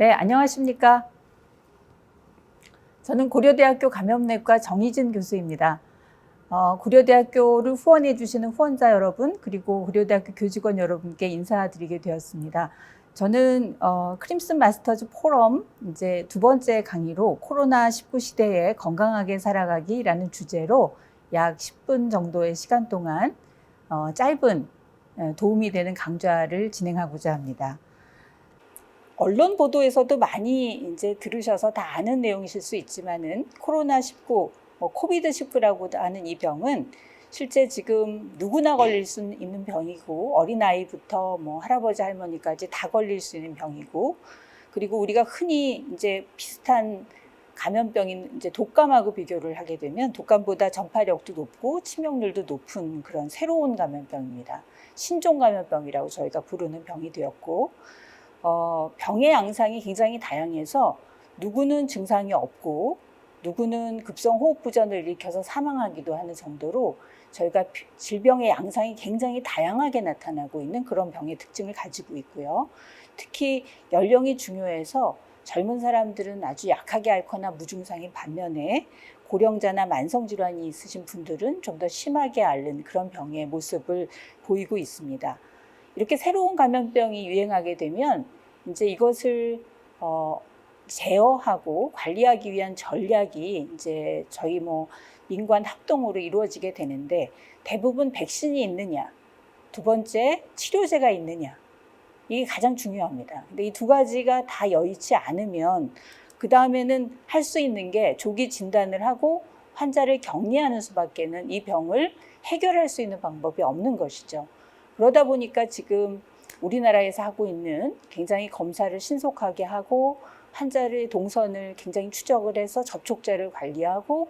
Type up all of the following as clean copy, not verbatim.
네, 안녕하십니까. 저는 고려대학교 감염내과 정희진 교수입니다. 고려대학교를 후원해 주시는 후원자 여러분, 그리고 고려대학교 교직원 여러분께 인사드리게 되었습니다. 저는 크림슨 마스터즈 포럼 이제 두 번째 강의로 코로나19 시대에 건강하게 살아가기라는 주제로 약 10분 정도의 시간 동안 짧은 도움이 되는 강좌를 진행하고자 합니다. 언론 보도에서도 많이 이제 들으셔서 다 아는 내용이실 수 있지만은 코로나19, 코비드19라고 하는 이 병은 실제 지금 누구나 걸릴 수 있는 병이고 어린아이부터 할아버지 할머니까지 다 걸릴 수 있는 병이고, 그리고 우리가 흔히 이제 비슷한 감염병인 이제 독감하고 비교를 하게 되면 독감보다 전파력도 높고 치명률도 높은 그런 새로운 감염병입니다. 신종 감염병이라고 저희가 부르는 병이 되었고, 병의 양상이 굉장히 다양해서 누구는 증상이 없고 누구는 급성 호흡부전을 일으켜서 사망하기도 하는 정도로 저희가 질병의 양상이 굉장히 다양하게 나타나고 있는 그런 병의 특징을 가지고 있고요. 특히 연령이 중요해서 젊은 사람들은 아주 약하게 앓거나 무증상인 반면에 고령자나 만성질환이 있으신 분들은 좀 더 심하게 앓는 그런 병의 모습을 보이고 있습니다. 이렇게 새로운 감염병이 유행하게 되면 이제 이것을 제어하고 관리하기 위한 전략이 이제 저희 민관 합동으로 이루어지게 되는데, 대부분 백신이 있느냐, 두 번째 치료제가 있느냐, 이게 가장 중요합니다. 근데 이 두 가지가 다 여의치 않으면 그 다음에는 할 수 있는 게 조기 진단을 하고 환자를 격리하는 수밖에는 이 병을 해결할 수 있는 방법이 없는 것이죠. 그러다 보니까 지금 우리나라에서 하고 있는 굉장히 검사를 신속하게 하고 환자의 동선을 굉장히 추적을 해서 접촉자를 관리하고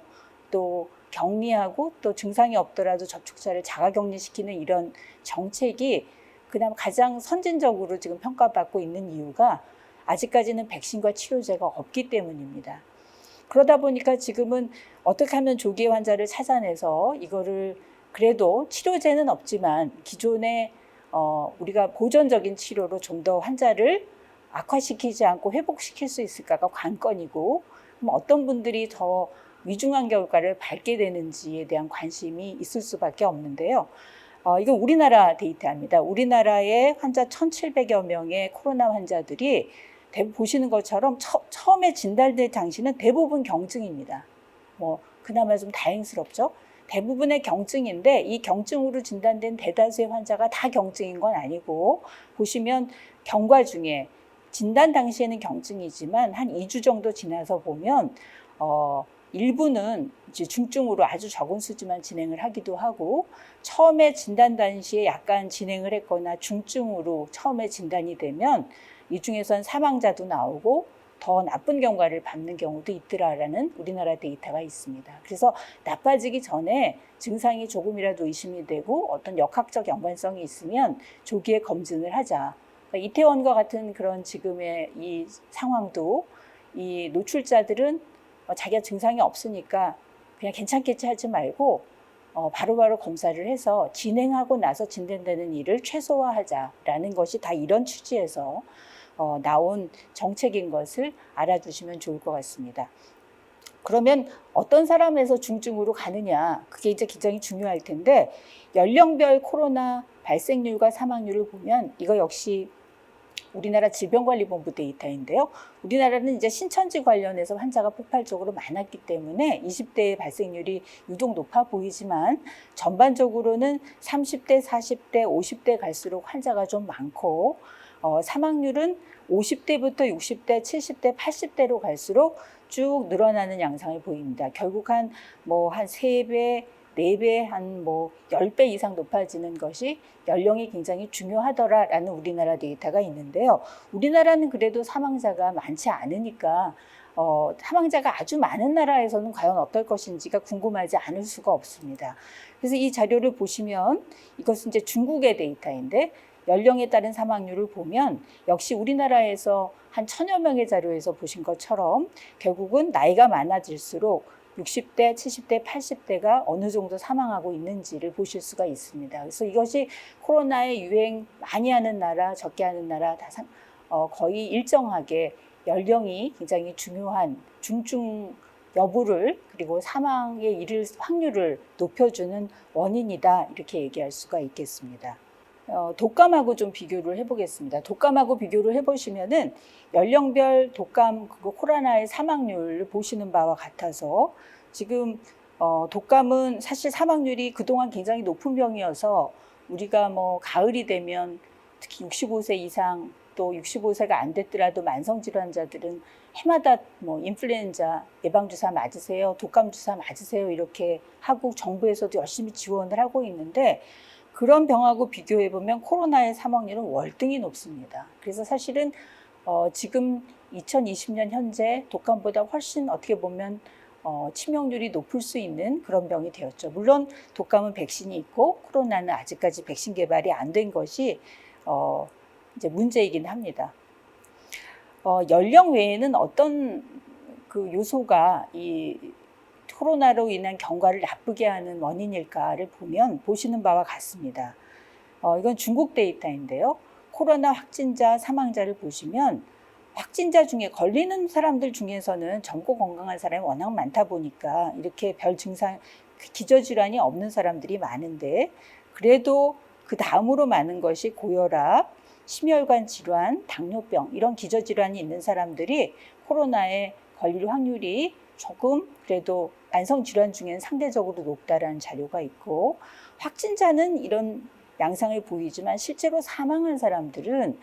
또 격리하고 또 증상이 없더라도 접촉자를 자가격리시키는 이런 정책이 그나마 가장 선진적으로 지금 평가받고 있는 이유가 아직까지는 백신과 치료제가 없기 때문입니다. 그러다 보니까 지금은 어떻게 하면 조기에 환자를 찾아내서 이거를 그래도 치료제는 없지만 기존의 우리가 보존적인 치료로 좀 더 환자를 악화시키지 않고 회복시킬 수 있을까가 관건이고, 그럼 어떤 분들이 더 위중한 결과를 밟게 되는지에 대한 관심이 있을 수밖에 없는데요. 이건 우리나라 데이터입니다. 우리나라의 환자 1,700여 명의 코로나 환자들이 보시는 것처럼 처음에 진단될 당시는 대부분 경증입니다. 그나마 좀 다행스럽죠. 대부분의 경증인데 이 경증으로 진단된 대다수의 환자가 다 경증인 건 아니고, 보시면 경과 중에 진단 당시에는 경증이지만 한 2주 정도 지나서 보면 일부는 이제 중증으로 아주 적은 수지만 진행을 하기도 하고, 처음에 진단 당시에 약간 진행을 했거나 중증으로 처음에 진단이 되면 이 중에선 사망자도 나오고 더 나쁜 경과를 밟는 경우도 있더라라는 우리나라 데이터가 있습니다. 그래서 나빠지기 전에 증상이 조금이라도 의심이 되고 어떤 역학적 연관성이 있으면 조기에 검진을 하자. 그러니까 이태원과 같은 그런 지금의 이 상황도 이 노출자들은 자기가 증상이 없으니까 그냥 괜찮겠지 하지 말고 바로바로 검사를 해서 진행하고 나서 진단되는 일을 최소화하자라는 것이 다 이런 취지에서 나온 정책인 것을 알아두시면 좋을 것 같습니다. 그러면 어떤 사람에서 중증으로 가느냐, 그게 이제 굉장히 중요할 텐데, 연령별 코로나 발생률과 사망률을 보면 이거 역시 우리나라 질병관리본부 데이터인데요. 우리나라는 이제 신천지 관련해서 환자가 폭발적으로 많았기 때문에 20대의 발생률이 유독 높아 보이지만 전반적으로는 30대, 40대, 50대 갈수록 환자가 좀 많고, 사망률은 50대부터 60대, 70대, 80대로 갈수록 쭉 늘어나는 양상을 보입니다. 결국 한 3배, 4배, 한 10배 이상 높아지는 것이 연령이 굉장히 중요하더라라는 우리나라 데이터가 있는데요. 우리나라는 그래도 사망자가 많지 않으니까 사망자가 아주 많은 나라에서는 과연 어떨 것인지가 궁금하지 않을 수가 없습니다. 그래서 이 자료를 보시면 이것은 이제 중국의 데이터인데, 연령에 따른 사망률을 보면 역시 우리나라에서 한 1,000여 명의 자료에서 보신 것처럼 결국은 나이가 많아질수록 60대, 70대, 80대가 어느 정도 사망하고 있는지를 보실 수가 있습니다. 그래서 이것이 코로나의 유행 많이 하는 나라, 적게 하는 나라 다 거의 일정하게 연령이 굉장히 중요한 중증 여부를 그리고 사망에 이를 확률을 높여주는 원인이다 이렇게 얘기할 수가 있겠습니다. 독감하고 좀 비교를 해보겠습니다. 독감하고 비교를 해보시면은 연령별 독감 그리고 코로나의 사망률을 보시는 바와 같아서 지금 독감은 사실 사망률이 그동안 굉장히 높은 병이어서 우리가 뭐 가을이 되면 특히 65세 이상 또 65세가 안 됐더라도 만성질환자들은 해마다 뭐 인플루엔자 예방주사 맞으세요, 독감주사 맞으세요 이렇게 하고 정부에서도 열심히 지원을 하고 있는데 그런 병하고 비교해보면 코로나의 사망률은 월등히 높습니다. 그래서 사실은 지금 2020년 현재 독감보다 훨씬 어떻게 보면 치명률이 높을 수 있는 그런 병이 되었죠. 물론 독감은 백신이 있고 코로나는 아직까지 백신 개발이 안 된 것이 이제 문제이긴 합니다. 연령 외에는 어떤 그 요소가 이 코로나로 인한 경과를 나쁘게 하는 원인일까를 보시는 바와 같습니다. 이건 중국 데이터인데요. 코로나 확진자 사망자를 보시면 확진자 중에 걸리는 사람들 중에서는 젊고 건강한 사람이 워낙 많다 보니까 이렇게 별 증상, 기저질환이 없는 사람들이 많은데 그래도 그 다음으로 많은 것이 고혈압, 심혈관 질환, 당뇨병 이런 기저질환이 있는 사람들이 코로나에 걸릴 확률이 조금 그래도 만성질환 중에는 상대적으로 높다라는 자료가 있고 확진자는 이런 양상을 보이지만 실제로 사망한 사람들은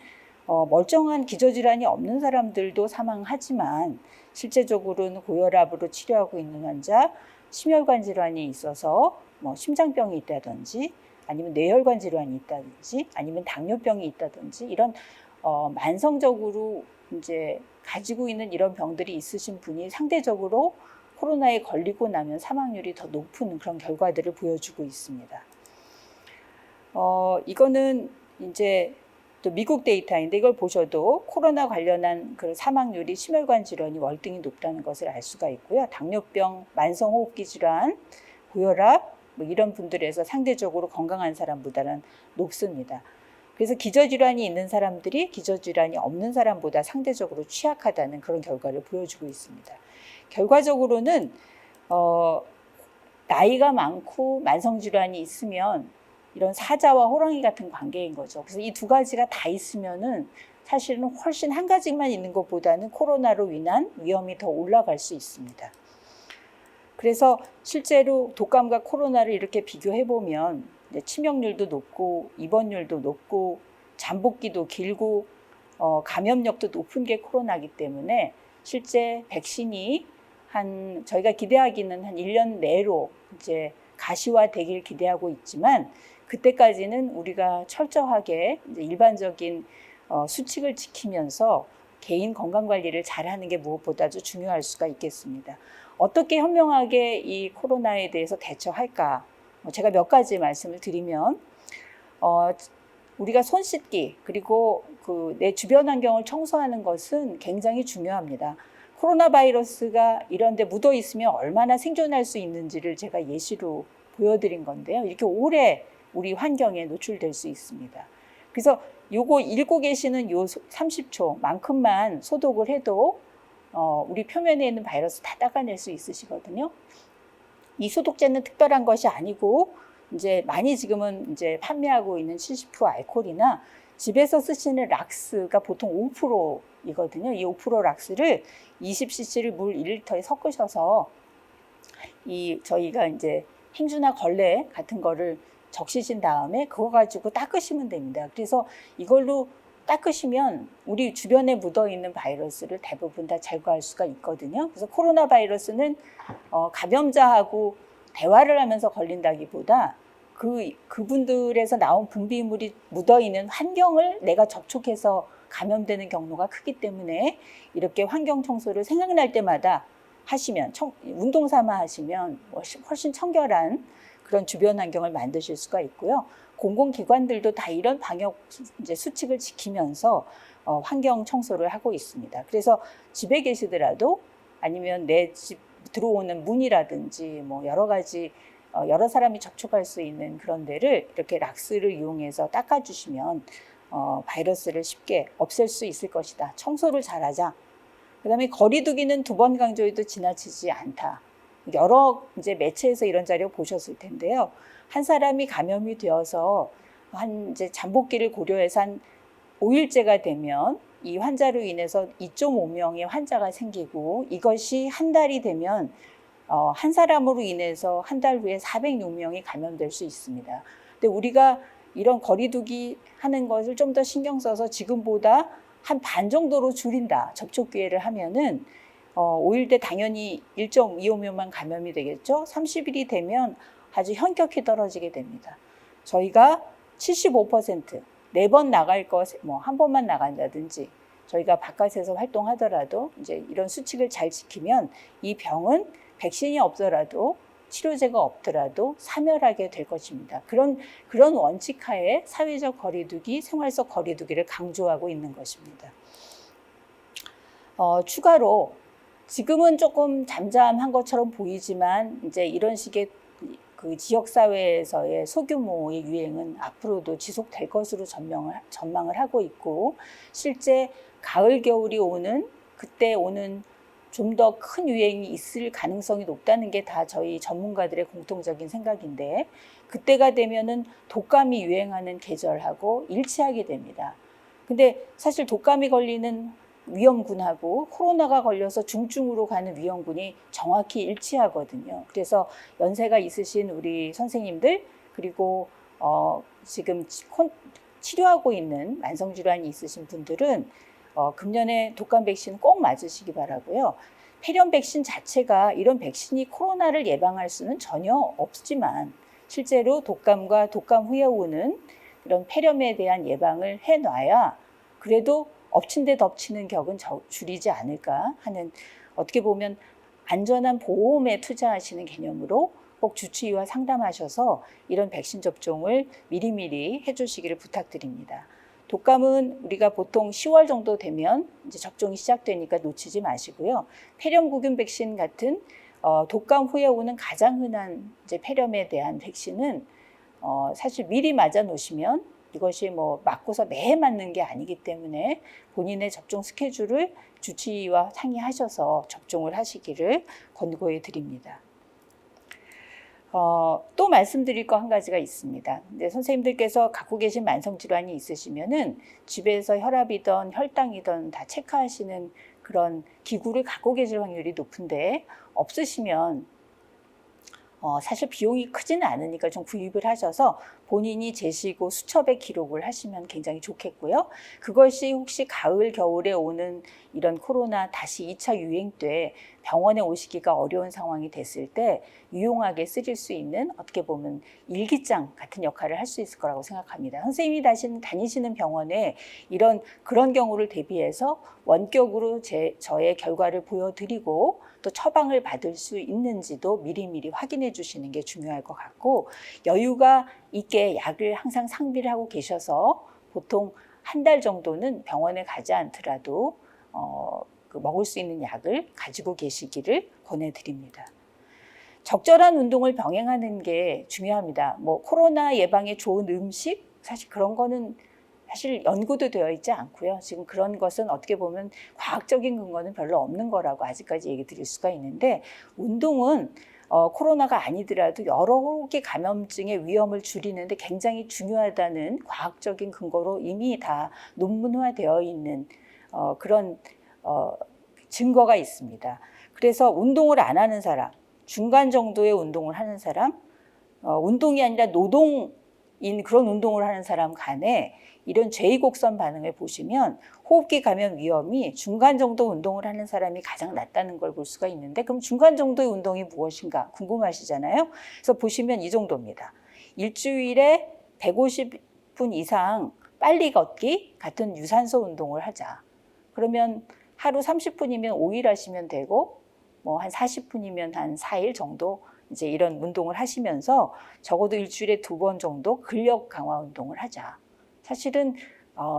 멀쩡한 기저질환이 없는 사람들도 사망하지만 실제적으로는 고혈압으로 치료하고 있는 환자, 심혈관 질환이 있어서 뭐 심장병이 있다든지 아니면 뇌혈관 질환이 있다든지 아니면 당뇨병이 있다든지 이런 만성적으로 이제 가지고 있는 이런 병들이 있으신 분이 상대적으로 코로나에 걸리고 나면 사망률이 더 높은 그런 결과들을 보여주고 있습니다. 이거는 이제 또 미국 데이터인데 이걸 보셔도 코로나 관련한 그 사망률이 심혈관 질환이 월등히 높다는 것을 알 수가 있고요. 당뇨병, 만성호흡기 질환, 고혈압 뭐 이런 분들에서 상대적으로 건강한 사람보다는 높습니다. 그래서 기저질환이 있는 사람들이 기저질환이 없는 사람보다 상대적으로 취약하다는 그런 결과를 보여주고 있습니다. 결과적으로는 나이가 많고 만성질환이 있으면 이런 사자와 호랑이 같은 관계인 거죠. 그래서 이 두 가지가 다 있으면은 사실은 훨씬 한 가지만 있는 것보다는 코로나로 인한 위험이 더 올라갈 수 있습니다. 그래서 실제로 독감과 코로나를 이렇게 비교해보면 치명률도 높고 입원율도 높고 잠복기도 길고 감염력도 높은 게 코로나이기 때문에 실제 백신이 저희가 기대하기는 한 1년 내로 이제 가시화되길 기대하고 있지만 그때까지는 우리가 철저하게 이제 일반적인 수칙을 지키면서 개인 건강관리를 잘하는 게 무엇보다도 중요할 수가 있겠습니다. 어떻게 현명하게 이 코로나에 대해서 대처할까? 제가 몇 가지 말씀을 드리면 우리가 손 씻기 그리고 내 주변 환경을 청소하는 것은 굉장히 중요합니다. 코로나 바이러스가 이런 데 묻어 있으면 얼마나 생존할 수 있는지를 제가 예시로 보여드린 건데요. 이렇게 오래 우리 환경에 노출될 수 있습니다. 그래서 요거 읽고 계시는 요 30초만큼만 소독을 해도 우리 표면에 있는 바이러스 다 닦아낼 수 있으시거든요. 이 소독제는 특별한 것이 아니고 이제 많이 지금은 이제 판매하고 있는 70% 알코올이나 집에서 쓰시는 락스가 보통 5%이거든요. 이 5% 락스를 20cc를 물 1리터에 섞으셔서 저희가 이제 행주나 걸레 같은 거를 적시신 다음에 그거 가지고 닦으시면 됩니다. 그래서 이걸로 닦으시면 우리 주변에 묻어있는 바이러스를 대부분 다 제거할 수가 있거든요. 그래서 코로나 바이러스는 감염자하고 대화를 하면서 걸린다기보다 그분들에서 나온 분비물이 묻어있는 환경을 내가 접촉해서 감염되는 경로가 크기 때문에 이렇게 환경 청소를 생각날 때마다 하시면 운동 삼아 하시면 훨씬 청결한 그런 주변 환경을 만드실 수가 있고요. 공공기관들도 다 이런 방역 이제 수칙을 지키면서 환경 청소를 하고 있습니다. 그래서 집에 계시더라도 아니면 내 집 들어오는 문이라든지 뭐 여러 가지 여러 사람이 접촉할 수 있는 그런 데를 이렇게 락스를 이용해서 닦아주시면 바이러스를 쉽게 없앨 수 있을 것이다. 청소를 잘하자. 그다음에 거리두기는 2번 강조해도 지나치지 않다. 여러 이제 매체에서 이런 자료 보셨을 텐데요. 한 사람이 감염이 되어서 이제 잠복기를 고려해서 한 5일째가 되면 이 환자로 인해서 2.5명의 환자가 생기고, 이것이 한 달이 되면 한 사람으로 인해서 한 달 후에 406명이 감염될 수 있습니다. 근데 우리가 이런 거리두기 하는 것을 좀 더 신경 써서 지금보다 한 반 정도로 줄인다. 접촉 기회를 하면은 5일 때 당연히 1.25명만 감염이 되겠죠. 30일이 되면 아주 현격히 떨어지게 됩니다. 저희가 75% 4번 나갈 것, 뭐 한 번만 나간다든지 저희가 바깥에서 활동하더라도 이제 이런 수칙을 잘 지키면 이 병은 백신이 없더라도 치료제가 없더라도 사멸하게 될 것입니다. 그런 원칙하에 사회적 거리두기, 생활 속 거리두기를 강조하고 있는 것입니다. 추가로 지금은 조금 잠잠한 것처럼 보이지만 이제 이런 식의 그 지역사회에서의 소규모의 유행은 앞으로도 지속될 것으로 전망을 하고 있고, 실제 가을, 겨울이 오는 그때 오는 좀 더 큰 유행이 있을 가능성이 높다는 게 다 저희 전문가들의 공통적인 생각인데, 그때가 되면은 독감이 유행하는 계절하고 일치하게 됩니다. 근데 사실 독감이 걸리는 위험군하고 코로나가 걸려서 중증으로 가는 위험군이 정확히 일치하거든요. 그래서 연세가 있으신 우리 선생님들, 그리고 지금 치료하고 있는 만성질환이 있으신 분들은 금년에 독감 백신 꼭 맞으시기 바라고요. 폐렴 백신 자체가 이런 백신이 코로나를 예방할 수는 전혀 없지만 실제로 독감과 독감 후에 오는 이런 폐렴에 대한 예방을 해놔야 그래도 엎친 데 덮치는 격은 줄이지 않을까 하는, 어떻게 보면 안전한 보험에 투자하시는 개념으로 꼭 주치의와 상담하셔서 이런 백신 접종을 미리미리 해주시기를 부탁드립니다. 독감은 우리가 보통 10월 정도 되면 이제 접종이 시작되니까 놓치지 마시고요. 폐렴구균 백신 같은 독감 후에 오는 가장 흔한 이제 폐렴에 대한 백신은 사실 미리 맞아 놓으시면 이것이 뭐 맞고서 매해 맞는 게 아니기 때문에 본인의 접종 스케줄을 주치의와 상의하셔서 접종을 하시기를 권고해 드립니다. 또 말씀드릴 거 한 가지가 있습니다. 근데 선생님들께서 갖고 계신 만성질환이 있으시면은 집에서 혈압이든 혈당이든 다 체크하시는 그런 기구를 갖고 계실 확률이 높은데, 없으시면 사실 비용이 크지는 않으니까 좀 구입을 하셔서 본인이 재시고 수첩에 기록을 하시면 굉장히 좋겠고요. 그것이 혹시 가을, 겨울에 오는 이런 코로나 다시 2차 유행 때 병원에 오시기가 어려운 상황이 됐을 때 유용하게 쓰실 수 있는, 어떻게 보면 일기장 같은 역할을 할 수 있을 거라고 생각합니다. 선생님이 다니시는 병원에 그런 경우를 대비해서 원격으로 저의 결과를 보여드리고 또 처방을 받을 수 있는지도 미리미리 확인해 주시는 게 중요할 것 같고, 여유가 있게 약을 항상 상비를 하고 계셔서 보통 한 달 정도는 병원에 가지 않더라도 먹을 수 있는 약을 가지고 계시기를 권해드립니다. 적절한 운동을 병행하는 게 중요합니다. 뭐 코로나 예방에 좋은 음식, 사실 그런 거는 사실 연구도 되어 있지 않고요. 지금 그런 것은 어떻게 보면 과학적인 근거는 별로 없는 거라고 아직까지 얘기 드릴 수가 있는데, 운동은 코로나가 아니더라도 여러 개 감염증의 위험을 줄이는데 굉장히 중요하다는 과학적인 근거로 이미 다 논문화되어 있는 그런 증거가 있습니다. 그래서 운동을 안 하는 사람, 중간 정도의 운동을 하는 사람, 운동이 아니라 노동인 그런 운동을 하는 사람 간에 이런 제2곡선 반응을 보시면 호흡기 감염 위험이 중간 정도 운동을 하는 사람이 가장 낮다는 걸 볼 수가 있는데, 그럼 중간 정도의 운동이 무엇인가 궁금하시잖아요. 그래서 보시면 이 정도입니다. 일주일에 150분 이상 빨리 걷기 같은 유산소 운동을 하자. 그러면 하루 30분이면 5일 하시면 되고, 뭐 한 40분이면 한 4일 정도 이제 이런 운동을 하시면서 적어도 일주일에 2번 정도 근력 강화 운동을 하자. 사실은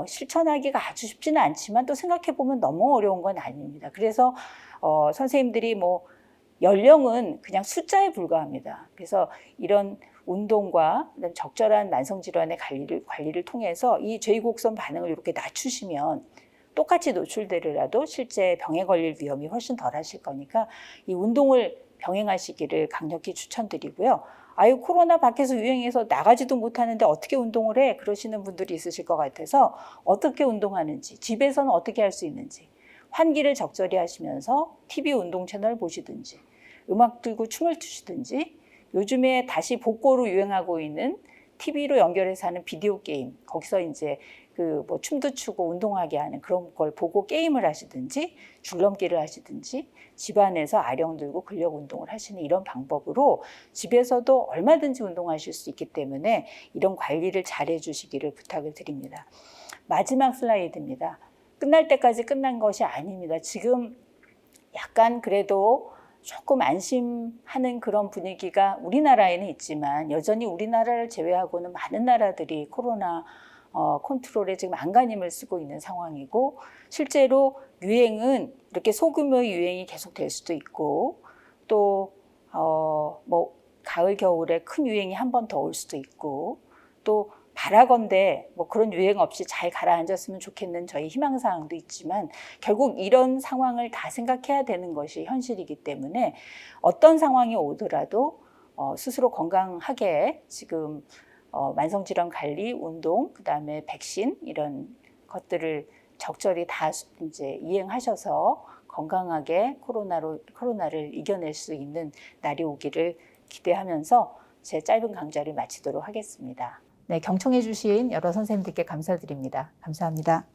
실천하기가 아주 쉽지는 않지만 또 생각해보면 너무 어려운 건 아닙니다. 그래서 선생님들이 뭐 연령은 그냥 숫자에 불과합니다. 그래서 이런 운동과 적절한 만성질환의 관리를 통해서 이 제2곡선 반응을 이렇게 낮추시면 똑같이 노출되더라도 실제 병에 걸릴 위험이 훨씬 덜 하실 거니까 이 운동을 병행하시기를 강력히 추천드리고요. 아유, 코로나 밖에서 유행해서 나가지도 못하는데 어떻게 운동을 해? 그러시는 분들이 있으실 것 같아서 어떻게 운동하는지, 집에서는 어떻게 할 수 있는지, 환기를 적절히 하시면서 TV 운동 채널 보시든지, 음악 들고 춤을 추시든지, 요즘에 다시 복고로 유행하고 있는 TV로 연결해서 하는 비디오 게임, 거기서 이제 그 뭐 춤도 추고 운동하게 하는 그런 걸 보고 게임을 하시든지, 줄넘기를 하시든지, 집안에서 아령 들고 근력 운동을 하시는 이런 방법으로 집에서도 얼마든지 운동하실 수 있기 때문에 이런 관리를 잘 해주시기를 부탁을 드립니다. 마지막 슬라이드입니다. 끝날 때까지 끝난 것이 아닙니다. 지금 약간 그래도 조금 안심하는 그런 분위기가 우리나라에는 있지만 여전히 우리나라를 제외하고는 많은 나라들이 코로나 컨트롤에 지금 안간힘을 쓰고 있는 상황이고, 실제로 유행은 이렇게 소규모의 유행이 계속될 수도 있고, 또 뭐 가을 겨울에 큰 유행이 한 번 더 올 수도 있고, 또 바라건대 뭐 그런 유행 없이 잘 가라앉았으면 좋겠는 저희 희망사항도 있지만 결국 이런 상황을 다 생각해야 되는 것이 현실이기 때문에 어떤 상황이 오더라도 스스로 건강하게 지금 만성질환 관리, 운동, 그다음에 백신 이런 것들을 적절히 다 이제 이행하셔서 건강하게 코로나를 이겨낼 수 있는 날이 오기를 기대하면서 제 짧은 강좌를 마치도록 하겠습니다. 네, 경청해 주신 여러 선생님들께 감사드립니다. 감사합니다.